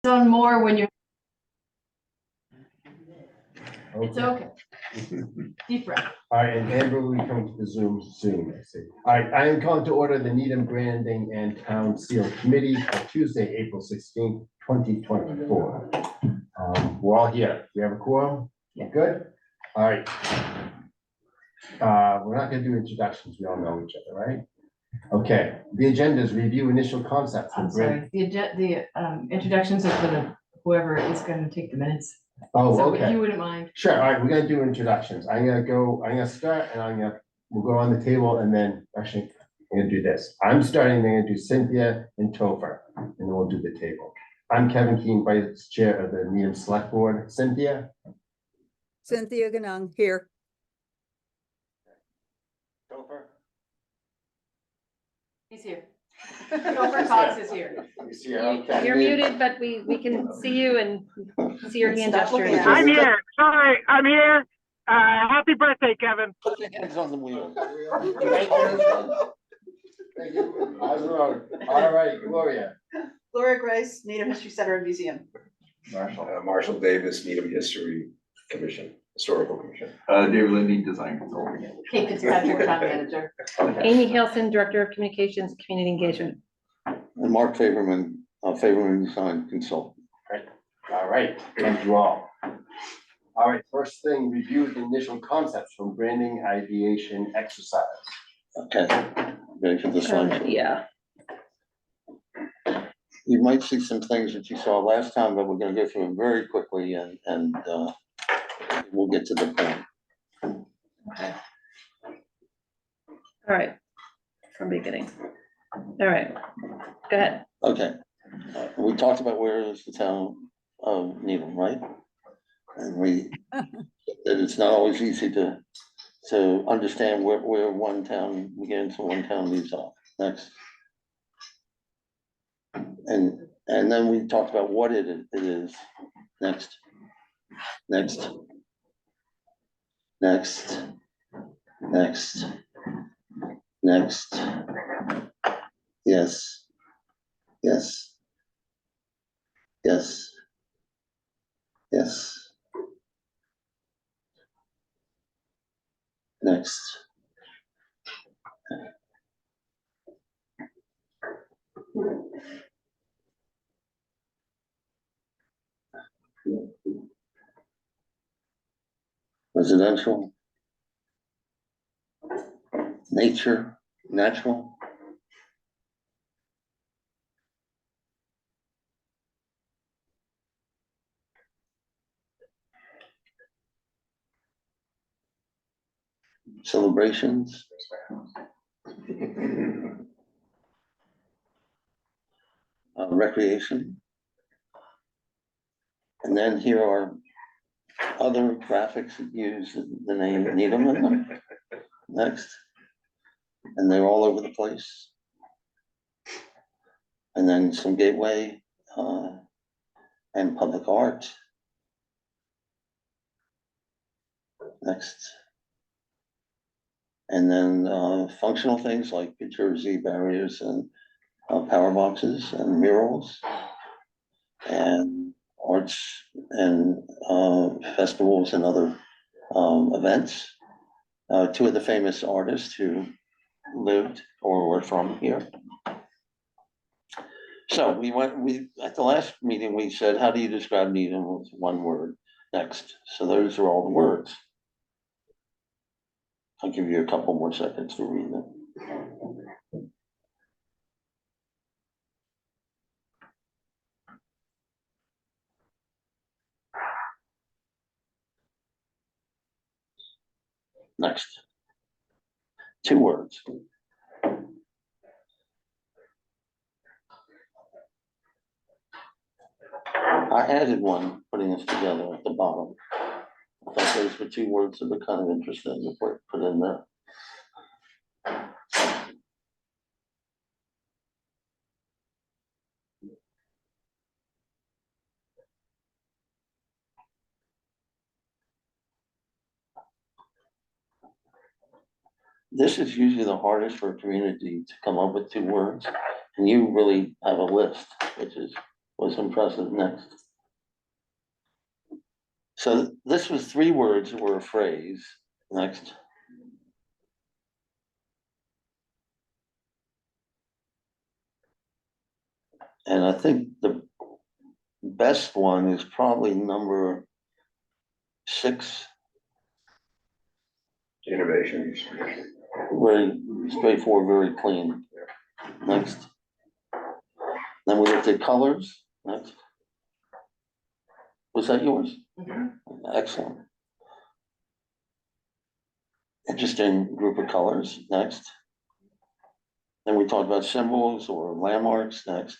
on more when you're. It's okay. Deep breath. All right, and Amber will be coming to the Zoom soon, I see. All right, I am calling to order the Needham Branding and Town Seal Committee for Tuesday, April 16th, 2024. We're all here. We have a quorum? Yeah. Good? All right. We're not gonna do introductions. We all know each other, right? Okay, the agenda is review initial concepts. I'm sorry, the introductions are for the, whoever is gonna take the minutes. Oh, So if okay. you wouldn't mind. Sure, all right, we're gonna do introductions. I'm gonna start and we'll go on the table and then, actually, I'm gonna do this. I'm starting, I'm gonna do Cynthia and Topher, and then we'll do the table. I'm Kevin Keane, Vice Chair of the Needham Select Board. Cynthia? Cynthia Ganong here. Topher? He's here. Topher Cox is here. He's here, okay. You're muted, but we can see you and see your hand Stop looking gesture. at I'm here. Sorry, I'm here. Happy birthday, Kevin. Put your hands on the wheel. Thank you. How's the road? All right, Gloria. Gloria Grace, Needham History Center and Museum. Marshall Davis, Needham History Commission, Historical Commission. David Lindy, Design Consulting. Kate Fitzpatrick, town manager. Amy Halson, Director of Communications, Community Engagement. And Mark Favorman, Favorman Design Consultant. All right, thank you all. All right, first thing, review the initial concepts from branding ideation exercise. Okay, ready for the slide? Yeah. You might see some things that you saw last time, but we're gonna go through them very quickly and we'll get to the point. All right. From beginning. All right. Go ahead. Okay, we talked about where is the town of Needham, right? And that it's not always easy to understand where one town begins and one town leaves off. Next. And then we talked about what it is. Next. Next. Next. Next. Next. Yes. Yes. Yes. Yes. Next. Residential. Nature, natural. Celebrations. Recreation. And then here are other graphics that use the name Needham in them. Next. And they're all over the place. And then some gateway and public art. Next. And then functional things like Jersey barriers and power boxes and murals and arts and festivals and other events. Two of the famous artists who lived or were from here. So we at the last meeting, we said, how do you describe Needham with one word? Next. So those are all the words. I'll give you a couple more seconds to read them. Next. 2 words. I added one, putting this together at the bottom. I thought those were 2 words that were kind of interesting to put in there. This is usually the hardest for a community to come up with 2 words, and you really have a list, which is was impressive. Next. So this was 3 words or a phrase. Next. And I think the best one is probably number 6, Innovation. very straightforward, very clean. Next. Then we looked at colors. Next. Was that yours? Excellent. Interesting group of colors. Next. Then we talked about symbols or landmarks. Next.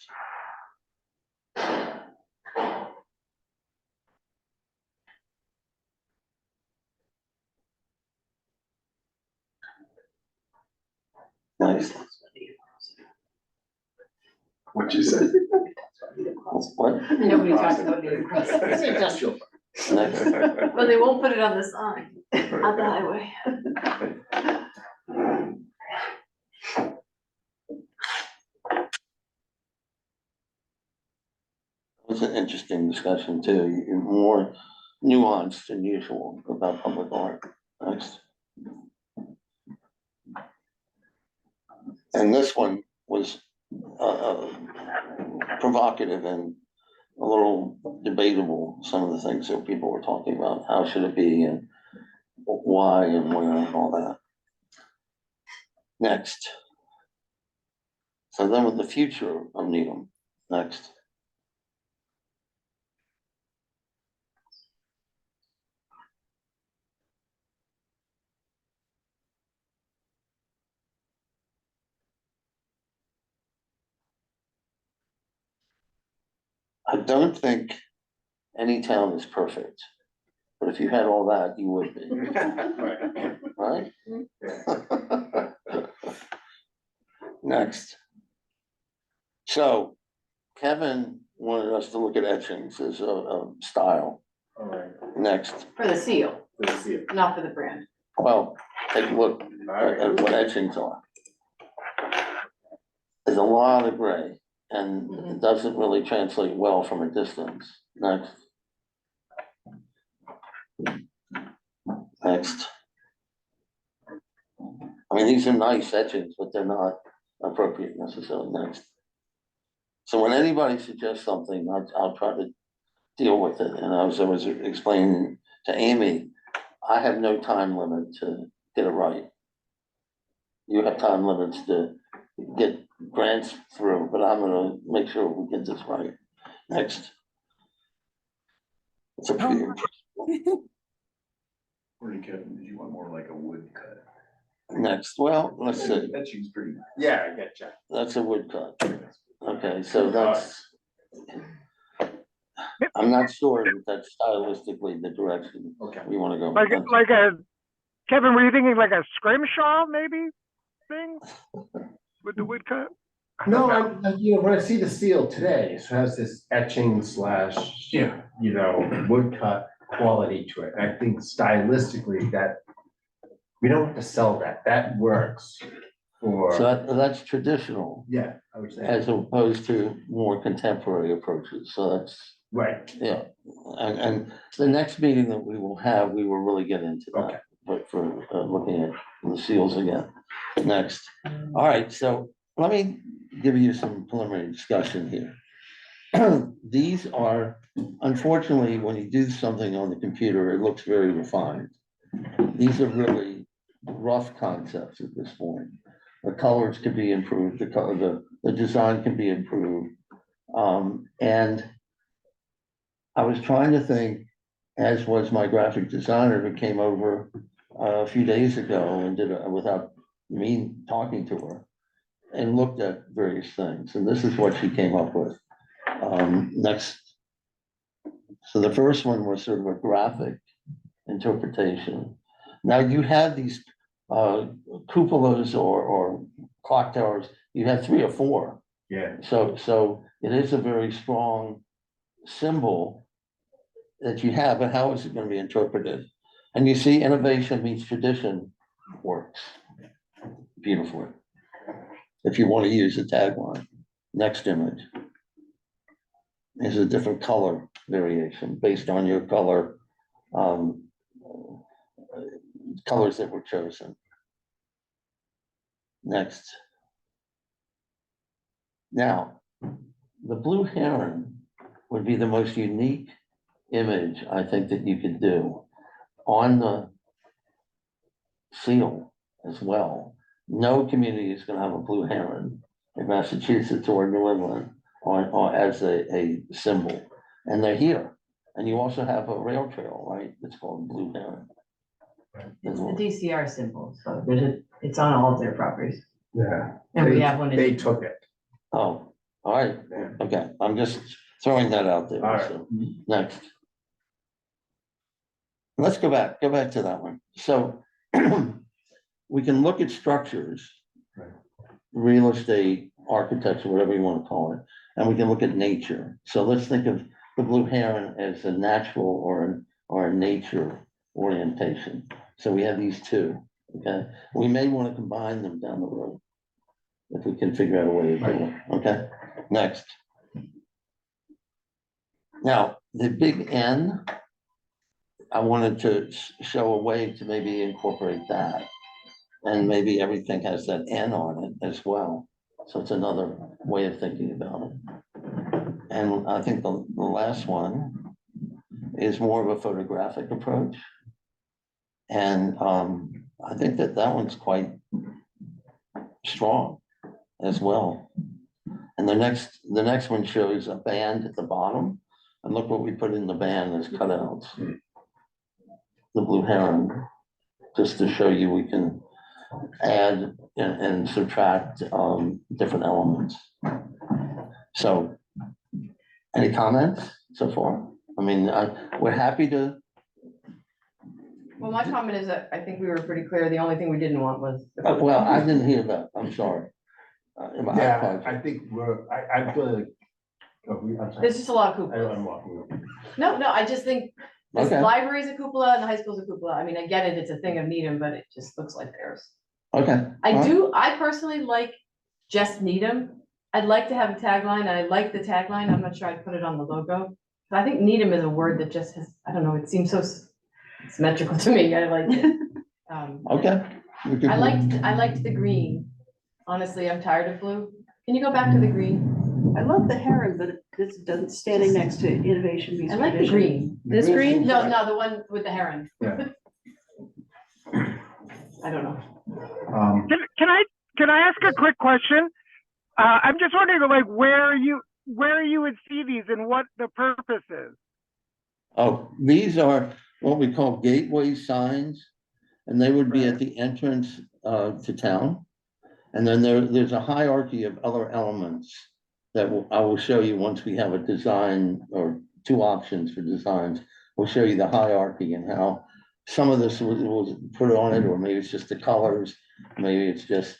Next. What'd you say? What? Nobody talks about the impressive. It's industrial. Next. But they won't put it on the sign, on the highway. It was an interesting discussion too, more nuanced than usual about public art. Next. And this one was provocative and a little debatable, some of the things that people were talking about. How should it be and why and where and all that. Next. So then with the future of Needham. Next. I don't think any town is perfect, but if you had all that, you would be, right? Next. So Kevin wanted us to look at etchings as a style. All right. Next. For the seal, Let's see it. not for the brand. Well, take a look at what etchings are. There's a lot of gray and it doesn't really translate well from a distance. Next. Next. I mean, these are nice etchings, but they're not appropriate necessarily. Next. So when anybody suggests something, I'll try to deal with it. And as I was explaining to Amy, I have no time limit to get it right. You have time limits to get grants through, but I'm gonna make sure we get this right. Next. It's up to you. Where you Kevin, did you want more like a wood cut? Next, well, let's see, That seems pretty. Yeah, I get you. that's a woodcut. Okay, so that's. I'm not sure that that's stylistically the direction Okay. we wanna go. Like a, Kevin, were you thinking like a scrimshaw maybe thing with the wood cut? No, you know, when I see the seal today, it has this etching slash, Yeah. you know, woodcut quality to it. And I think stylistically that we don't have to sell that. That works So for, that's traditional yeah, I would say, as opposed to more contemporary approaches, so that's, right. yeah. And the next meeting that we will have, we will really get into Okay. that, but for looking at the seals again. Next, all right, so let me give you some preliminary discussion here. These are, unfortunately, when you do something on the computer, it looks very refined. These are really rough concepts at this point. The colors can be improved, the design can be improved. And I was trying to think, as was my graphic designer who came over a few days ago and did it without me talking to her, and looked at various things, and this is what she came up with. Next. So the first one was sort of a graphic interpretation. Now you have these cupolas or clock towers, you have 3 or 4. Yeah. So it is a very strong symbol that you have, but how is it going to be interpreted? And you see, innovation meets tradition works beautifully. If you want to use a tagline. Next image. is a different color variation based on your color, colors that were chosen. Next. Now, the blue heron would be the most unique image I think that you could do on the seal as well. No community is gonna have a blue heron in Massachusetts or New England on as a symbol. And they're here. And you also have a rail trail, right? It's called Blue Heron. It's the DCR symbol, so it's on all of their properties. Yeah. And we They- have one in. They took it. Oh, all right, Yeah. okay, I'm just throwing that out there. All right. So, next. Let's go back to that one. So we can look at structures, Right. real estate, architecture, whatever you want to call it, and we can look at nature. So let's think of the blue heron as a natural or a nature orientation. So we have these two, okay? We may want to combine them down the road if we can figure out a way to do it, okay? Next. Now, the big N, I wanted to show a way to maybe incorporate that. And maybe everything has that N on it as well. So it's another way of thinking about it. And I think the last one is more of a photographic approach. And I think that one's quite strong as well. And the next one shows a band at the bottom. And look what we put in the band as cutouts. The blue heron, just to show you we can add and subtract different elements. So, any comments so far? I mean, we're happy to. Well, my comment is that I think we were pretty clear. The only thing we didn't want was. Well, I didn't hear that. I'm sorry. I Yeah, apologize. I think I feel like. Oh, I'm sorry. There's just a lot of I'm cupolas. walking. No, I just think this Okay. library is a cupola and the high school's a cupola. I mean, I get it, it's a thing of Needham, but it just looks like theirs. Okay. I personally like just Needham. I'd like to have a tagline. I like the tagline. I'm not sure I'd put it on the logo. But I think Needham is a word that just has, I don't know, it seems so symmetrical to me. I like it. Okay. I liked the green. Honestly, I'm tired of blue. Can you go back to the green? I love the heron, but it doesn't, standing next to Innovation I Museum. like the green. This green? No, the one with the heron. Yeah. I don't know. Can I ask a quick question? I'm just wondering, like, where you would see these and what the purpose is. Oh, these are what we call gateway signs, and they would be at the entrance to town. And then there's a hierarchy of other elements that I will show you once we have a design or two options for designs. We'll show you the hierarchy and how some of this was put on it, or maybe it's just the colors, maybe it's just,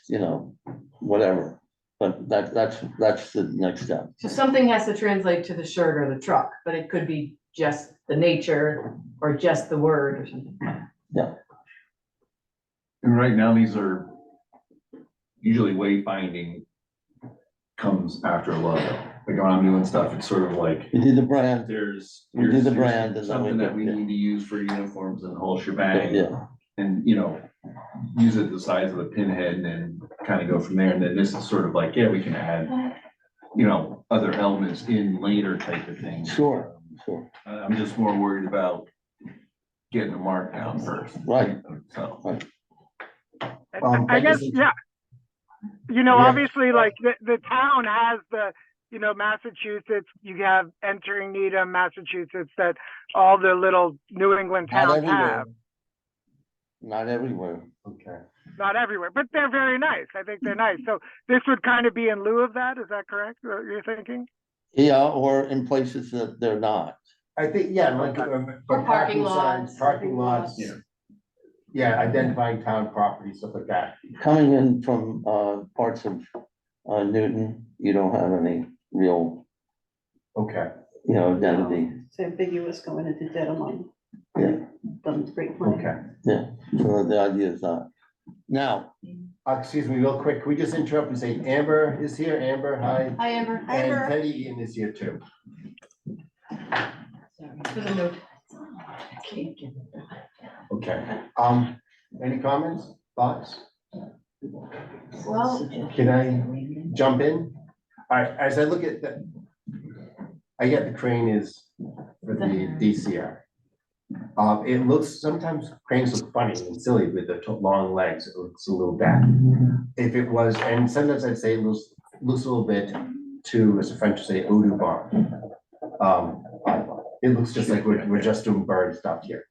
whatever. But that's the next step. So something has to translate to the shirt or the truck, but it could be just the nature or just the word or something. And right now, these are usually wayfinding comes after a logo. Like when I'm doing stuff, it's sort of like We did the brand, we do the brand and then something we that we get- need to use for uniforms and the whole shebang. yeah, And, use it the size of a pinhead and then kind of go from there. And then this is sort of like, yeah, we can add, other elements in later type of thing. sure. I'm just more worried about getting the mark down first. Right. So. I guess, yeah. Yeah. Obviously, like, the town has the, Massachusetts, you have entering Needham, Massachusetts, that all the little New England Not towns everywhere. have. Not everywhere. Okay. Not everywhere, but they're very nice. I think they're nice. So this would kind of be in lieu of that. Is that correct? What you're thinking? Yeah, or in places that they're not. I think, yeah, like. Or parking lots. Parking lots. Yeah. Yeah, identifying town property, stuff like that. Coming in from parts of Newton, you don't have any real, Okay. identity. It's ambiguous going into Dedham. Yeah. Doesn't great plan. Okay. So the idea is that. Now, Excuse me, real quick, can we just interrupt and say Amber is here? Amber, hi. Hi, Amber. Hi, Amber. And Teddy Eaton is here too. Sorry, for the note. I can't get it done. Okay, any comments, thoughts? Well, Can I jump in? All right, as I look at the, I get the crane is for the DCR. It looks, sometimes cranes look funny and silly with the long legs, it looks a little bad. If it was, and sometimes I'd say looks a little bit to, as the French would say, au revoir. It looks just like we're just doing bird stuff here.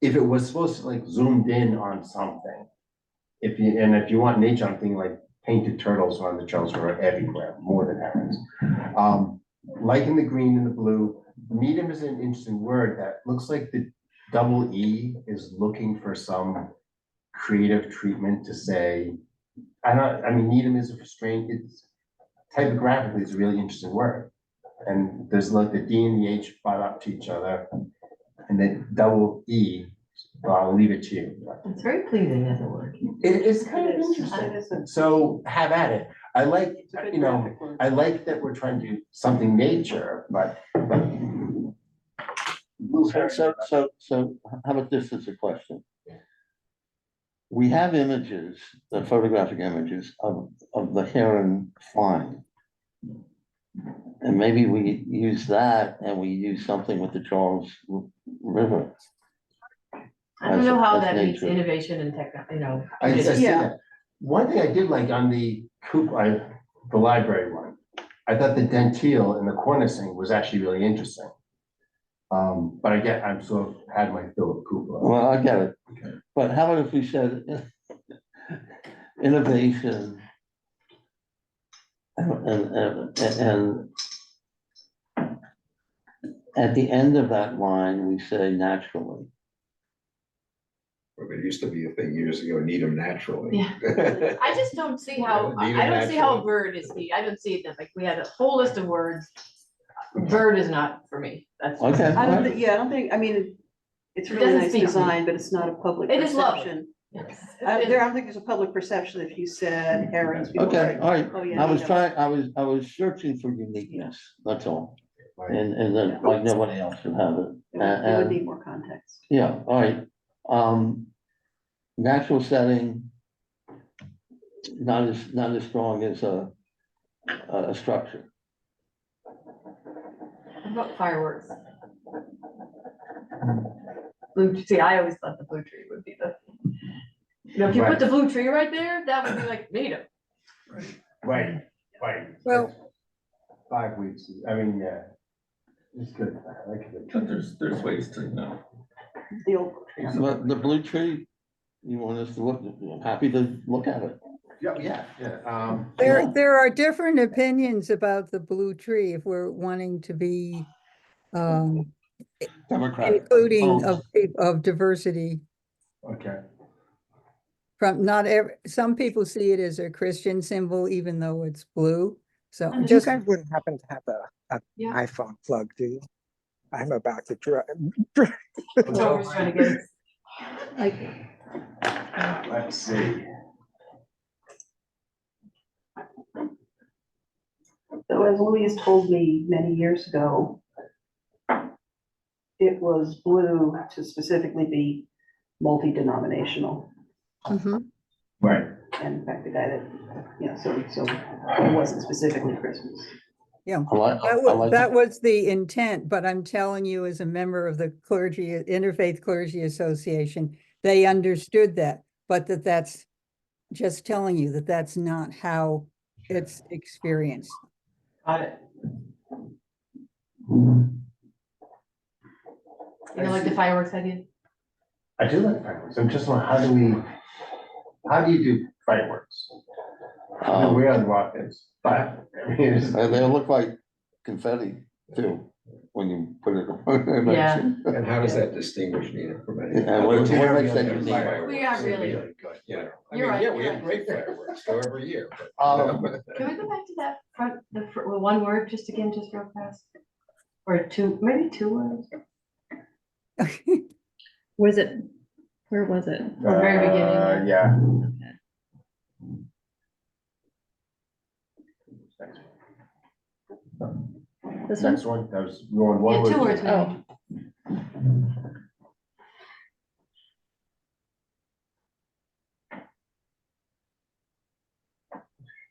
If it was supposed to like zoomed in on something, if you want nature, I'm thinking like painted turtles on the Charles River everywhere, more than herons. Liking the green and the blue. Needham is an interesting word that looks like the double E is looking for some creative treatment to say, I mean, Needham is a strange, it's typographically, it's a really interesting word. And there's like the D and the H brought up to each other, and then double E, well, I'll leave it to you. it's very pleasing as a word. It is kind of It is. interesting, so have at it. I like, It's a good you know, graphic word. I like that we're trying to do something nature, but. So how about this as a question? We have images, the photographic images of the heron flying. And maybe we use that and we use something with the Charles River. I don't know how As that meets nature. innovation and tech, you know. I see Yeah. that. One thing I did like on the the library one, I thought the dentile and the cornicing was actually really interesting. But I'm sort of had my fill of cupola. Well, I get it. Okay. But how about if we said innovation and at the end of that line, we say naturally. It used to be a thing years ago, Needham naturally. Yeah. I just don't see how, Need 'em I don't see how a naturally. bird is, I don't see it, that, like, we had a whole list of words. Bird is not for me, that's. Okay. I don't think, yeah, I don't think, I mean, it's It really doesn't nice speak to me. design, but it's not a public It is lovely. perception. Yes. I don't think there's a public perception if you said herons. people Okay, are all like, right. oh, yeah, I was Needham. trying, I was searching for uniqueness, that's all. Right. And then like nobody else would have it. It would And, need more context. yeah, all right. Natural setting. Not as strong as a structure. What about fireworks? Blue, see, I always thought the blue tree would be the. You know, if you put the blue tree right there, that would be like native. Right. Well- 5 weeks, I mean, yeah. It's good, I like it. But there's ways to, you know. The old. But the blue tree, you want us to look, I'm happy to look at it. Yeah. There are different opinions about the blue tree if we're wanting to be Democratic. including Oh. of diversity. Okay. From not every, some people see it as a Christian symbol, even though it's blue. So And You just, guys wouldn't happen to have a Yeah. iPhone plug, do you? I'm about to try. So we're trying to get, like, Let's see. So as Louise told me many years ago, it was blue to specifically be multi-denominational. Mhm. Right. And in fact, the guy that, you know, so it wasn't specifically Christmas. yeah. I like, That I was, like, that was the intent, but I'm telling you, as a member of the clergy, Interfaith Clergy Association, they understood that, but that's just telling you that that's not how it's experienced. got it. You know, like the fireworks idea? I do like fireworks, I'm just wondering, how do you do fireworks? I mean, where the rock is, but, I mean, it's. and they look like confetti too, when you put it. Yeah. And how does that distinguish Needham from any? And what makes that Other unique? fireworks We are are really- good, you know. I You're mean, right, yeah, we you're have right. great fireworks, go every year. but, Um, Can we go back to that front, one word, just again, just real fast? Or two, maybe two words? Was it, where was it? From the very beginning. Yeah. This one? Next one, that was going one Yeah, word. 2 words. Oh.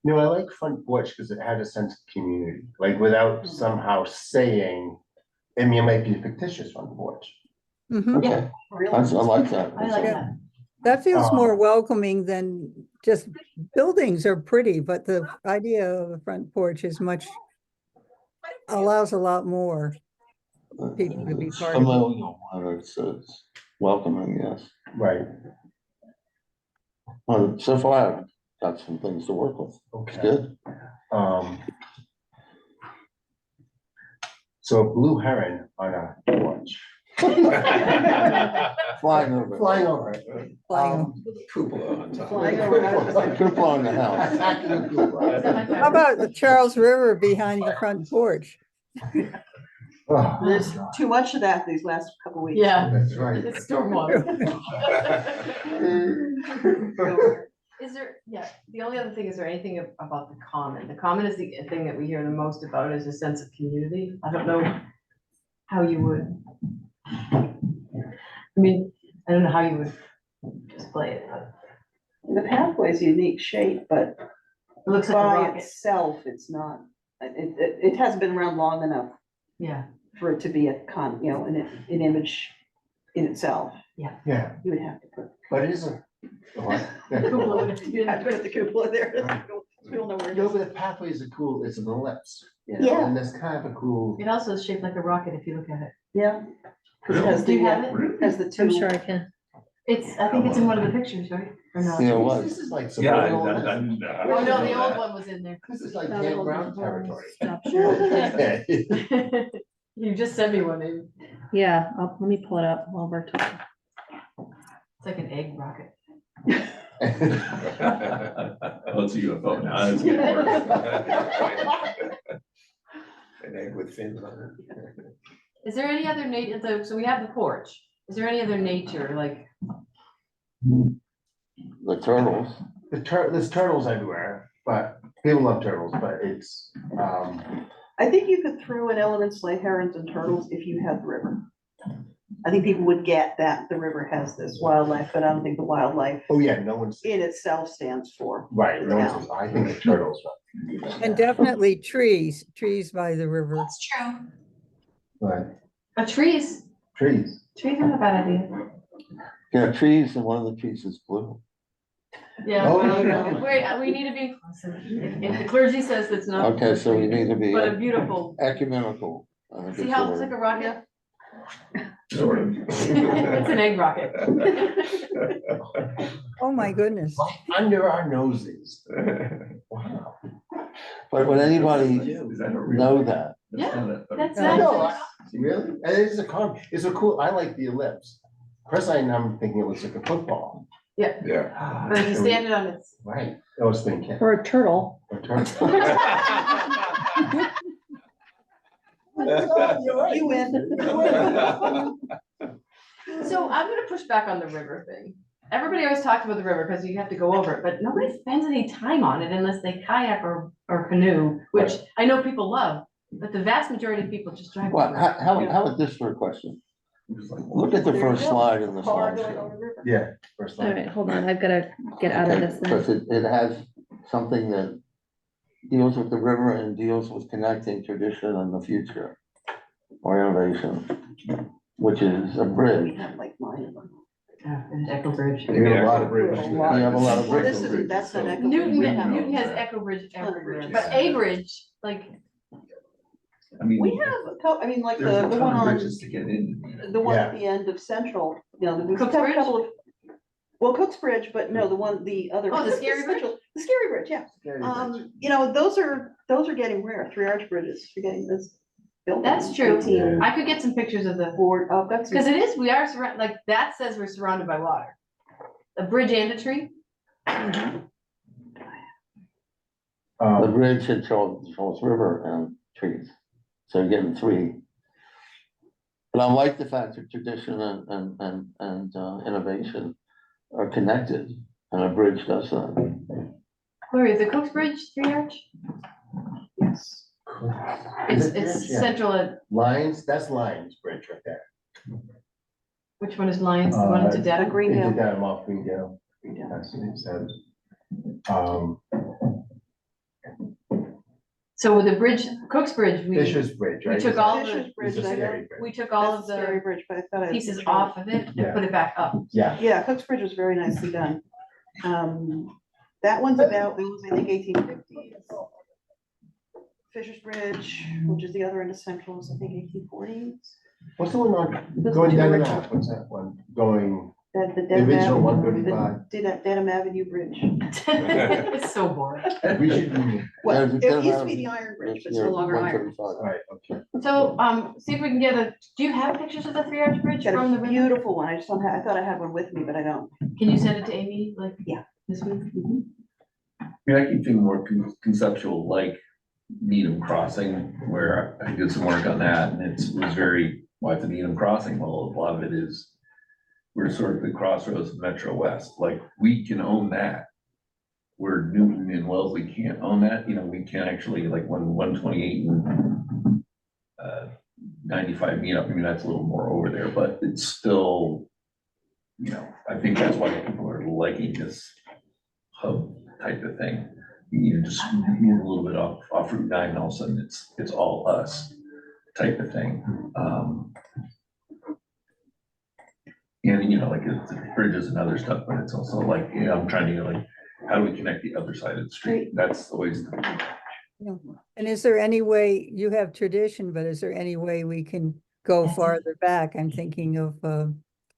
No, I like front porch because it had a sense of community, like without somehow saying, I mean, it might be a fictitious front porch. Mhm. Okay, Really? I like that. I like Yeah. that. That feels more Oh. welcoming than just buildings are pretty, but the idea of a front porch is much, allows a lot more. People to be It's part of it. familial, and it's welcoming, yes. Right, Well, so far, I've got some things to work with. It's okay. good. So a blue heron on a porch. Flying over. Flying over it. Flying Cupola on top. Flying over, I was just like- Cupola on the house. Attacking a cupola. How about the Charles River behind the front porch? Oh, There's too much of that these last couple weeks. Yeah, That's right. it's stormwater. Is there, yeah, the only other thing, is there anything about the common? The common is the thing that we hear the most about, is a sense of community. I don't know how you would. I mean, I don't know how you would display it, but The pathway's a unique shape, but it looks like a by rocket. itself, it's not, it hasn't been around long enough Yeah, for it to be an image in itself. Yeah, You would have to put, but it isn't. What? you have to put the cupola there. We'll know where it No, is. but the pathway is a cool, it's an ellipse. you know, Yeah. And that's kind of a cool. it also is shaped like a rocket if you look at it. Yeah. 'Cause it has Do you the, have it? has the two. I'm sure I can. I think it's in one of the pictures, right? Or not? Yeah, it was. This is like some. Yeah, real- Oh, no, the old one was in there. This is like No, Dan the Brown old- territory. Stop sharing. You just sent me one, maybe. Yeah, let me pull it up while we're talking. It's like an egg rocket. Oh, it's a UFO now, that's getting worse. An egg with fins on it. Is there any other nature, so we have the porch. Is there any other nature, like, The turtles. There's turtles everywhere, but people love turtles, but it's, I think you could throw in elements like herons and turtles if you had the river. I think people would get that the river has this wildlife, but I don't think the wildlife oh yeah, no one's, in itself stands for. right, no one's, I think the turtles. And definitely trees by the river. that's true. Right, Trees trees. aren't a bad idea. Yeah, trees, and one of the trees is blue. Yeah, Oh, well, yeah. we need to be inclusive. If the clergy says that's not. Okay, so we need to be But a beautiful, ecumenical. I think see is how the it looks like word. a rocket? Sort of. It's an egg rocket. Oh, my goodness. Under our noses. Wow. But would anybody Is that a real? know that? Yeah, not a- that's Yeah. No, nice. really? And it is it's a cool, I like the ellipse. Personally, I'm thinking it looks like a football. Yeah. But if you stand it on its. Right, I was thinking. Or a turtle. a turtle. You win. So I'm gonna push back on the river thing. Everybody always talks about the river because you have to go over it, but nobody spends any time on it unless they kayak or canoe, which I know people love, but the vast majority of people just drive. Well, over it. how about this for a question? Just like- Look at the There you first go. slide in the Car going slideshow. over the river. Yeah, first All line. right, hold on, I've gotta get out of Okay, this because then. it has something that deals with the river and deals with connecting tradition and the future or innovation, which is a We bridge. have like mine. Yeah, and Echo Bridge. We have a lot of bridges. You have a lot of Well, bridges. this isn't, that's not Echo Newton, Bridge. We have- Newton has Echo Bridge everywhere, bridges. but A Bridge, like, I mean, We have, a I mean, like there's a the ton one of on, bridges to get in. the one at Yeah. the end of Central, you know, we've Cook's got a Bridge? couple of. Well, Cook's Bridge, but no, the other. Oh, the Scary Bridge? Central- The Scary Bridge, yeah. You know, those are getting rare, 3-arch bridges, you're getting this. built that's in true. 18 I could get some pictures of the, Board, oh, that's. because it is, we are surrounded, like, that says we're surrounded by water. A bridge and a tree. The Um, bridge at Charles River and trees. So you're getting three. But I like the fact that tradition and innovation are connected, and a bridge does that. Where is it? Cook's Bridge, 3-arch? Yes. It's, Is it it's Bridge? Yeah. central, Lions, that's Lions Bridge right there. which one is Lions, the one to Uh, Dedham? Greendale. Into Dedham off Greendale. Greendale. That's what it says. Um, So with the bridge, Cook's Bridge, Fisher's Bridge, right? took all the- Fisher's Bridge, It's a I know. scary bridge. we took all of That's a scary the bridge, but I thought I. pieces off of it Yeah. and put it back up. Yeah, Yeah, Cook's Bridge was very nicely done. That one's about, it was, I think, 1850s. Fisher's Bridge, which is the other end of Central, is I think 1840s. what's the one on, Those going two down the original- map, what's that one, going, The the Dedham original Avenue, 135? the Dedham Avenue Bridge. It's so boring. We should, Well, the it Dedham used to be Avenue. the Iron Bridge, but it's Yeah, no longer iron. 135. right, okay. So, see if we can get do you have pictures of the Three Arch Bridge Got from the a river? beautiful one, I just don't have, I thought I had one with me, but I don't. Can you send it to Amy, like? Yeah. This week? I mean, I keep thinking more conceptual, like Needham Crossing, where I did some work on that, and it was very, why it's a Needham Crossing, well, a lot of it is, we're sort of the crossroads of Metro West, like, we can own that. Where Newton and Wellesley can't own that, you know, we can actually, like, when 128 and 95 meet up, I mean, that's a little more over there, but it's still, you know, I think that's why people are liking this hub type of thing. You just move a little bit off Route 9, and all of a sudden it's all us type of thing. And, you know, like it's bridges and other stuff, but it's also like, you know, I'm trying to, like, how do we connect the other side of the street? That's always, Yeah. And is there any way, you have tradition, but is there any way we can go farther back? I'm thinking of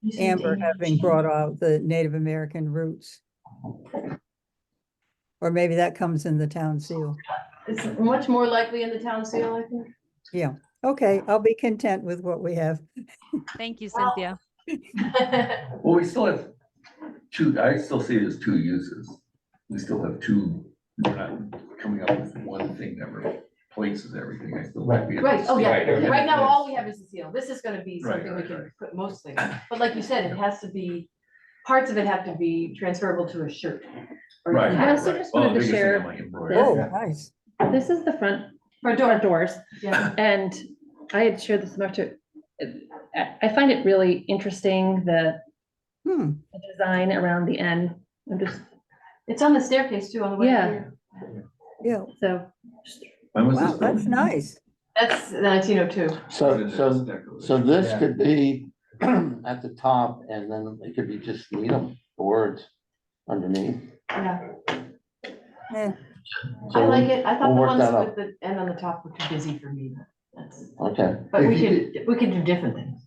You sent Amber Amy? having brought out the Native American roots. Or maybe that comes in the town seal. It's much more likely in the town seal, I think. Yeah, okay, I'll be content with what we have. Thank you, Cynthia. well, we still have two, I still see it as two uses. We still have two, we're not coming up with one thing that replaces everything. I still think we have. Right, oh yeah, Right. right now, all we have is the seal. This is gonna be Right, something we right, can right. put mostly, but like you said, it has to be, parts of it have to be transferable to a shirt. or Right. I also right. just Well, wanted to biggest thing share on my embroidery. Oh, Yeah. nice. This is the front Front door, front doors, yeah. and I had shared this much. I find it really interesting, the design around the end. I'm just, It's on the staircase too, on the way Yeah. here. Yeah, so, When was wow, this that's built? nice. That's 1902. So this Yeah. could be at the top, and then it could be just Needham boards underneath. Yeah, Eh, So I like it. I thought we'll the work ones that with the end on the top were too busy for me. That's, Okay, but If we you could do different things.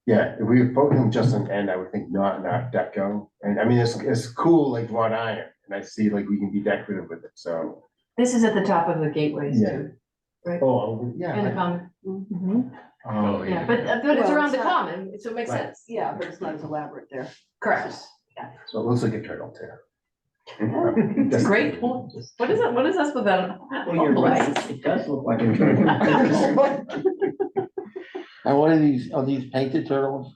Yeah, if we were focusing just on end, I would think not deco. And I mean, it's cool like wrought iron, and I see like we can be decorative with it, so. This is at the top of the gateways Yeah. too, right? Oh, In the yeah. common, Oh, yeah, but it's Well, around it's the not- common, so it makes Right. sense. Yeah, but it's not as elaborate there. Correct. So it looks like a turtle too. It's a great point. What is it? What is us with that? Well, you're right, it does look like a turtle. and what are these painted turtles?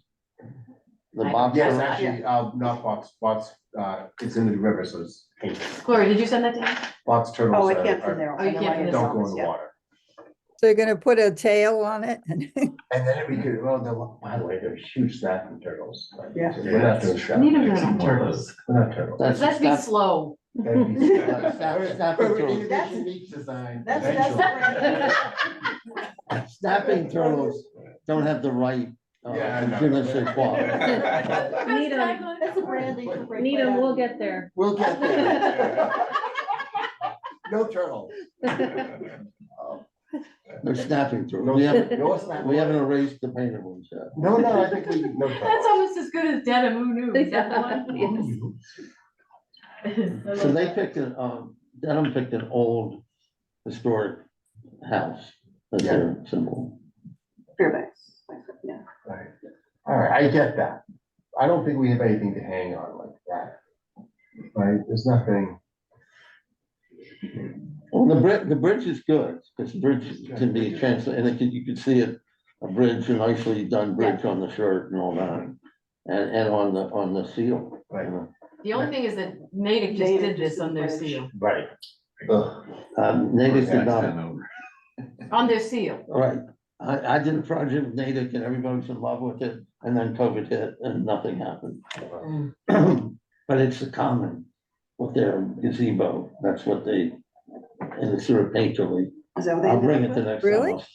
The box Yes, turtles? actually, not box, it's in the river, so it's painted. Gloria, did you send that to me? Box turtles Oh, I are- can't are- from there. Oh, you can't from this don't go in office, the yeah. water. So you're gonna put a tail on it? And then we could, well, by the way, they're huge snapping turtles. Yeah. We're not doing Need snapping. them to have turtles. We're not turtles. Let's be slow. That'd be- Snapping turtles. That's- Unique design. That's eventually. Snapping turtles don't have the right, Yeah, I know. je ne sais quoi. Needham. That's a branding for Breakaway Needham, we'll Avenue. get there. We'll get there. No turtle. No snapping turtles. We haven't, No snapping. we haven't erased the painted ones yet. No, I think we, no That's turtles. almost as good as Dedham, who knew? Is that the one? Yes. So they picked Dedham picked an old historic house as their symbol. Fairbanks, yeah. Right. All right, I get that. I don't think we have anything to hang on like that. Right, there's nothing. Well, the bridge is good, because the bridge can be translated, and you can see it, a bridge, a nicely done bridge on the shirt and all that. And on the seal. Right. The only thing is that Natick just Natick did this just on their did the seal. Right. Natives did Yeah, it's not, done over. On their seal. All right, I did a project with Natick and everybody was in love with it, and then COVID hit and nothing happened. But it's a common with their gazebo, that's what they, and it's sort of painterly. Is that what they I'll ended bring up it the with? next time. Really? I'll-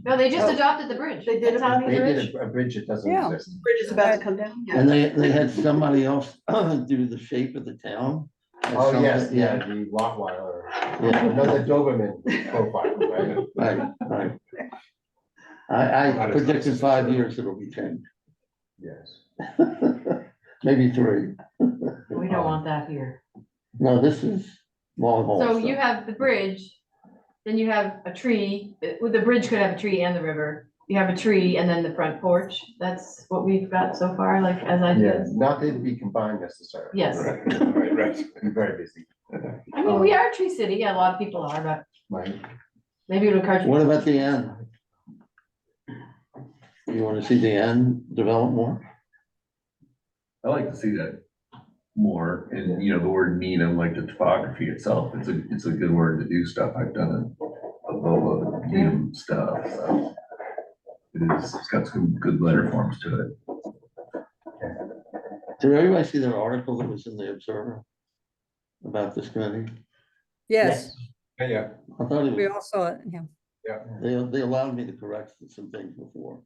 No, they just Oh. adopted the bridge. They did That's on the They bridge. did a bridge that doesn't Yeah. exist. Bridge is about to come down? Yeah. And they had somebody else do the shape of the town. Oh, yes, yeah, the Rottweiler, Yeah, another Doberman profile, right? right. I predicted 5 years it'll be changed, Yes. maybe 3. We don't want that here. No, this is long haul. So stuff. you have the bridge, then you have a tree, the bridge could have a tree and the river. You have a tree and then the front porch. That's what we've got so far, like as Yeah, ideas. not to be combined necessarily. Yes. Right. I'm very busy. I mean, we are a tree city. A lot of people are, but Right. maybe it'll encourage. What about the end? You wanna see the end develop more? I like to see that more, and you know, the word Needham, like the topography itself, it's a good word to do stuff. I've done a little of Needham stuff, so. It's got some good letter forms to it. Did everybody see that article that was in the Observer about this committee? Yes, Yeah. I thought we it all saw it, yeah. was, they allowed me to correct some things before.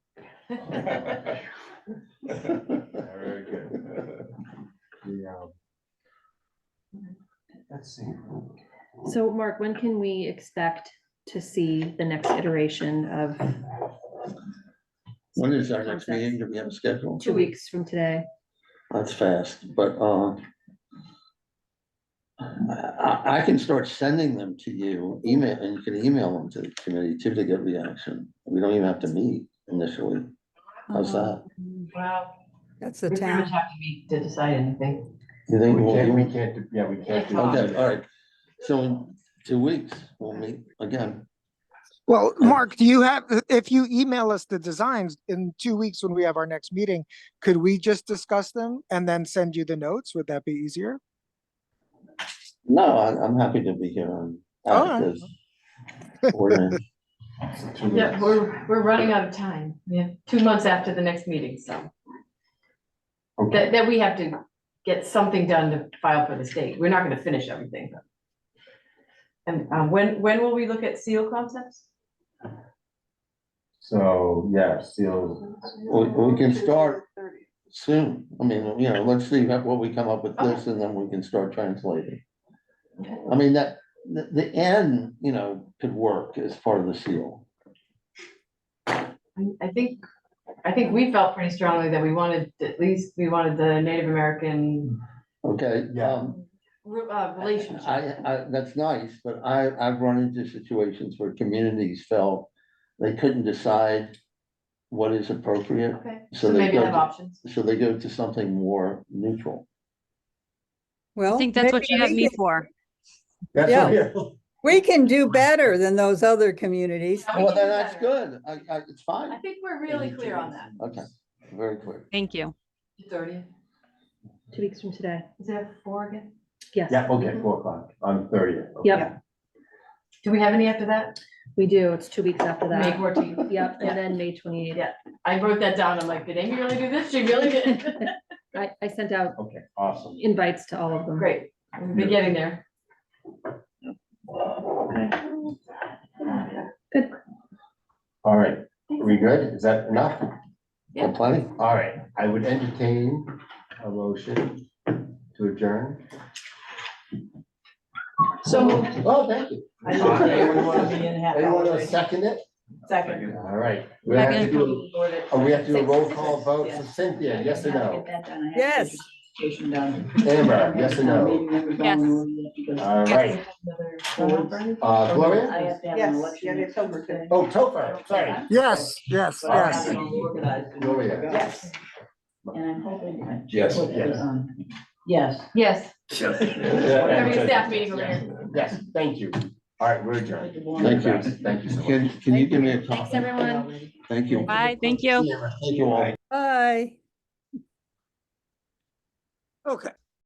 Very good. Let's see. So Mark, when can we expect to see the next iteration of When is our next meeting? Do we have a schedule? 2 weeks from today? That's fast, but, I can start sending them to you, email, and you can email them to the committee too to get reaction. We don't even have to meet initially. How's that? Wow. That's We the pretty town. much have to meet to decide anything. You think We we'll can't, do we it? can't, yeah, we can't. do Okay, Okay, all right. So in 2 weeks, we'll meet again. Well, Mark, do you have, if you email us the designs in 2 weeks when we have our next meeting, could we just discuss them and then send you the notes? Would that be easier? No, I'm happy to be here on. All right. Yeah, we're running out of time. We have 2 months after the next meeting, so. Okay. That we have to get something done to file for the state. We're not gonna finish everything. But. And when will we look at seal concepts? So, yeah, seal, We can start soon. I mean, you know, let's see what we come up with this and then we can start translating. I mean, that, the N, you know, could work as part of the seal. I think we felt pretty strongly that we wanted, at least, we wanted the Native American Okay, Yeah. relationship. that's nice, but I've run into situations where communities felt they couldn't decide what is appropriate. Okay, So so they maybe go have to- options. So they go to something more neutral. Well, I think that's what maybe you have we me can- for. that's Yeah. what We can do better than those other communities. Yeah, we Well, can then do that's better. good. It's I fine. think we're really clear on that. Okay, very clear. Thank you. 30th. 2 weeks from today? Is that 4 again? Yes. Yeah, okay, 4 o'clock on 30th. okay. Yep, Do we have any after that? we do. It's 2 weeks after May that. 14th. Yep, Yeah. and then May 28th. Yeah. I wrote that down. I'm like, did Amy really do this? She really did. I sent out Okay, awesome. invites to all of them. Great. We'll be getting there. Good. All right, are we good? Is that enough? Yeah. Plenty? All right, I would entertain a motion to adjourn. So moved. Oh, thank you. Anyone want to second it? Second. All right. We have to do, we have to do a roll call vote for Cynthia, yes or no? Yes. Amber, yes or no? Yes. All right. Gloria? Yes, yeah, it's over today. Oh, Topher, sorry. Yes, yes, yes. Gloria. Yes. And I'm hoping. Yes. Yes. Yes. Yeah, We're having a and- staff meeting over here. Yes, thank you. All right, we're adjourned. Thank you. Thank you so much. Can you give me a Thanks, copy? everyone. Thank you. Bye. Thank you. Thank you all. Bye. Okay.